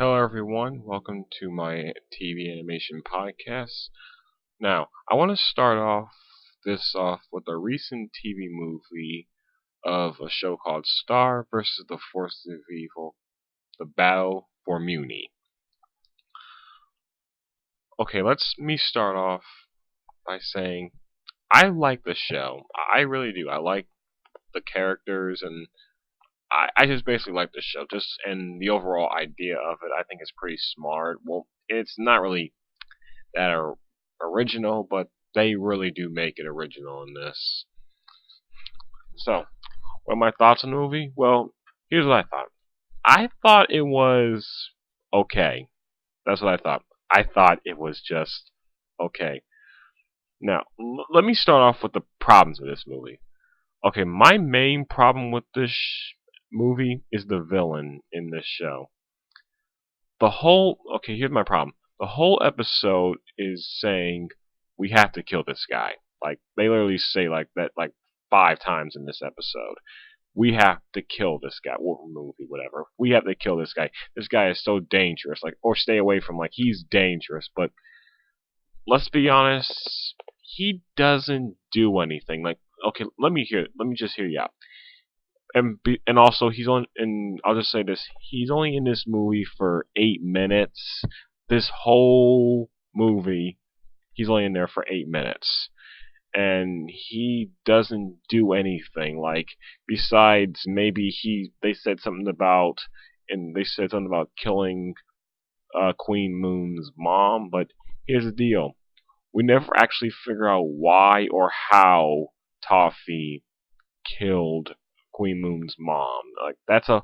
Hello, everyone. Welcome to my TV animation podcast. Now, I want to start off with a recent TV movie of a show called Star versus the Forces of Evil: The Battle for Mewni. Okay, let's me start off by saying I like the show. I really do. I like the characters and I just basically like the show. Just and the overall idea of it, I think is pretty smart. Well, it's not really that are original, but they really do make it original in this. So, what are my thoughts on the movie? Well, here's what I thought. I thought it was okay. That's what I thought. I thought it was just okay. Now, let me start off with the problems with this movie. Okay, my main problem with this movie is the villain in this show. Okay, here's my problem. The whole episode is saying we have to kill this guy. Like they literally say like that like 5 times in this episode. We have to kill this guy. Or movie, whatever. We have to kill this guy. This guy is so dangerous. Like, or stay away from. Like, he's dangerous. But let's be honest, he doesn't do anything. Like, okay, let me just hear you out. And also he's on. And I'll just say this: he's only in this movie for 8 minutes. This whole movie, he's only in there for 8 minutes, and he doesn't do anything. Like besides maybe they said something about killing Queen Moon's mom, but here's the deal: we never actually figure out why or how Toffee killed Queen Moon's mom. Like that's a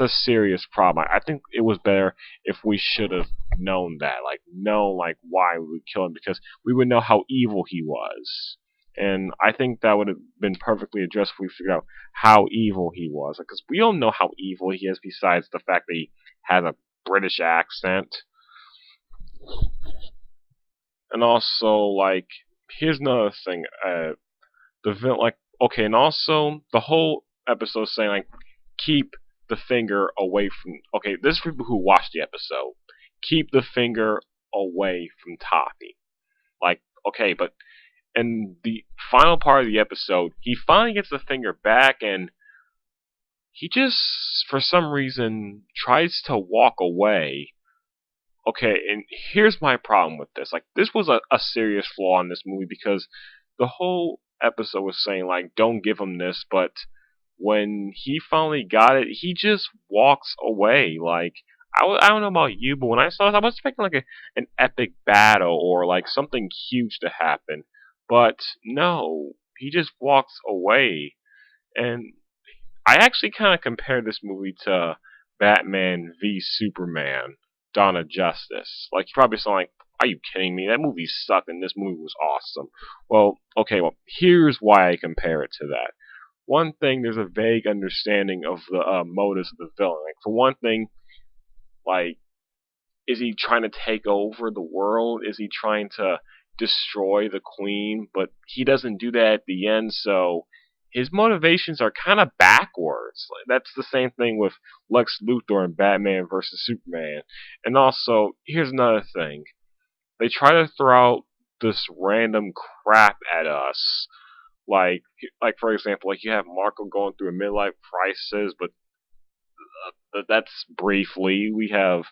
serious problem. I think it was better if we should have known that, like know like why we would kill him because we would know how evil he was. And I think that would have been perfectly addressed if we figured out how evil he was. Because we don't know how evil he is besides the fact that he has a British accent. And also, like, here's another thing. The villain, like, okay, and also the whole episode saying like keep the finger away from. Okay, this is for people who watched the episode. Keep the finger away from Toffee. Like, okay, but in the final part of the episode, he finally gets the finger back, and he just, for some reason, tries to walk away. Okay, and here's my problem with this. Like, this was a serious flaw in this movie because the whole episode was saying, like, don't give him this, but when he finally got it, he just walks away. Like, I don't know about you, but when I saw this, I was expecting, like, an epic battle or, like, something huge to happen. But, no, he just walks away. And I actually kind of compared this movie to Batman v Superman: Dawn of Justice. Like, you probably sound like, are you kidding me? That movie sucked and this movie was awesome. Well, okay, well, here's why I compare it to that. One thing, there's a vague understanding of the motives of the villain. Like, for one thing, like, is he trying to take over the world? Is he trying to destroy the queen? But he doesn't do that at the end, so his motivations are kind of backwards. Like, that's the same thing with Lex Luthor and Batman versus Superman. And also, here's another thing. They try to throw out this random crap at us. Like for example, like you have Marco going through a midlife crisis, but that's briefly. We have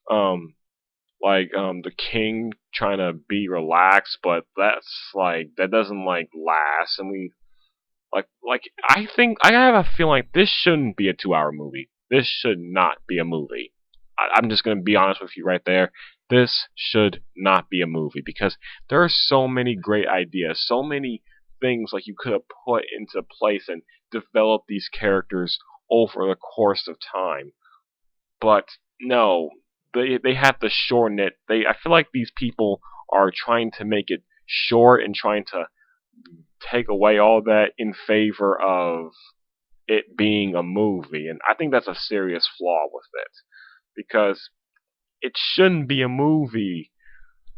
the king trying to be relaxed, but that doesn't like last, and we I think I have a feeling like this shouldn't be a 2-hour movie. This should not be a movie. I'm just gonna be honest with you right there. This should not be a movie because there are so many great ideas, so many things like you could have put into place and developed these characters over the course of time. But no, they have to shorten it. I feel like these people are trying to make it short and trying to take away all that in favor of it being a movie, and I think that's a serious flaw with it because it shouldn't be a movie.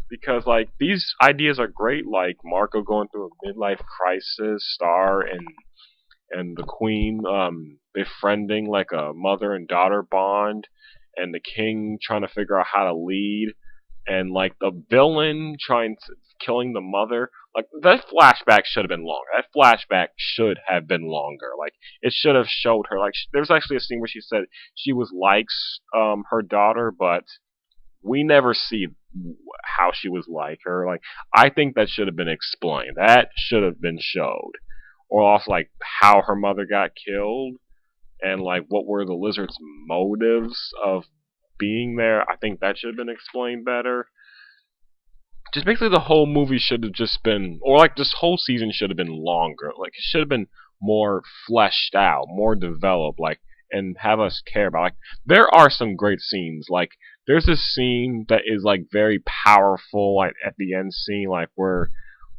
Because like these ideas are great, like Marco going through a midlife crisis, Star and the Queen befriending like a mother and daughter bond, and the king trying to figure out how to lead, and like the villain trying to killing the mother. Like that flashback should have been longer. That flashback should have been longer. Like it should have showed her. Like there's actually a scene where she said she was likes her daughter, but we never see how she was like her. Like I think that should have been explained. That should have been showed, or also like how her mother got killed, and like what were the lizard's motives of being there. I think that should have been explained better. Just basically the whole movie should have just been, or like this whole season should have been longer. Like it should have been more fleshed out, more developed, like, and have us care about. Like there are some great scenes. Like there's this scene that is like very powerful, like at the end scene, like where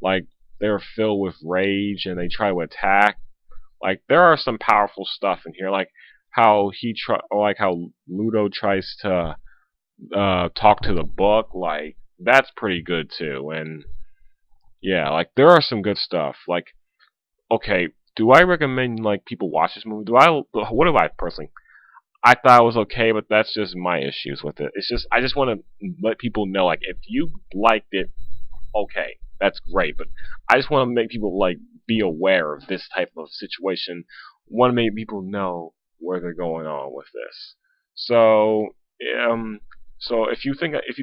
like they're filled with rage and they try to attack. Like there are some powerful stuff in here, like how like how Ludo tries to talk to the book. Like that's pretty good too. And yeah, like there are some good stuff. Like okay, do I recommend like people watch this movie? What do I personally? I thought it was okay, but that's just my issues with it. It's just I just want to let people know, like, if you liked it, okay, that's great. But I just want to make people like be aware of this type of situation. Want to make people know where they're going on with this. So, um, so if you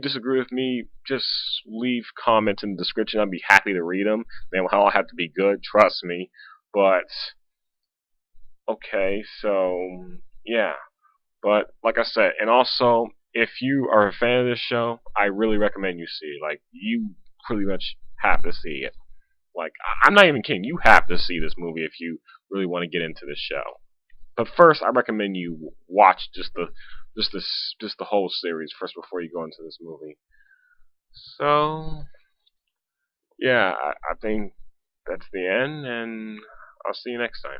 disagree with me, just leave comments in the description. I'd be happy to read them. They don't all have to be good, trust me. But okay, so yeah. But like I said, and also if you are a fan of this show, I really recommend you see it. Like you pretty much have to see it. Like I'm not even kidding. You have to see this movie if you really want to get into this show. But first, I recommend you watch just the whole series first before you go into this movie. So yeah, I think that's the end, and I'll see you next time.